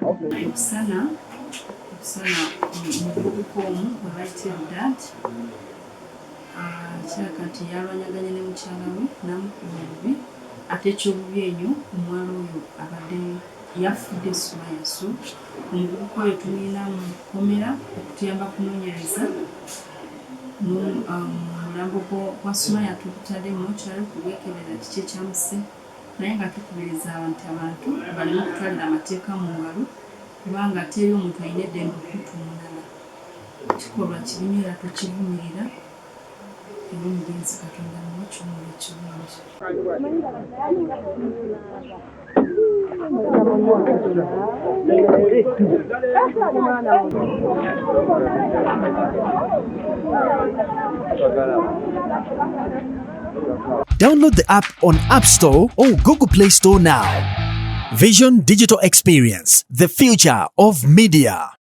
Okusana muvubuka omu bwe bayitira dad kiraka nti yalwanyaganye ne mukyala we n'amukuba obubi ate ekyobubi enyo omuwala oyo abadde yafudde Sumaya. So omuvubuka oyo tumulina mu kkomera okutuyamba kunoonyereza omulambo gwa Sumaya tugutadde mu mokyuary okugwekebera kiki ekyamuse, naye nga tukubiriza abantu baleme okutwalira amateeka mu ngalo kubanga teri omuntu alina eddembe okutta omulala. Kikolwa kibi nnyo era tokivumirira. Era omugenzi Katonda muwe ekirungo ekirungi. Download the app on App Store or Google Play Store now. Vision Digital Experience, the future of media.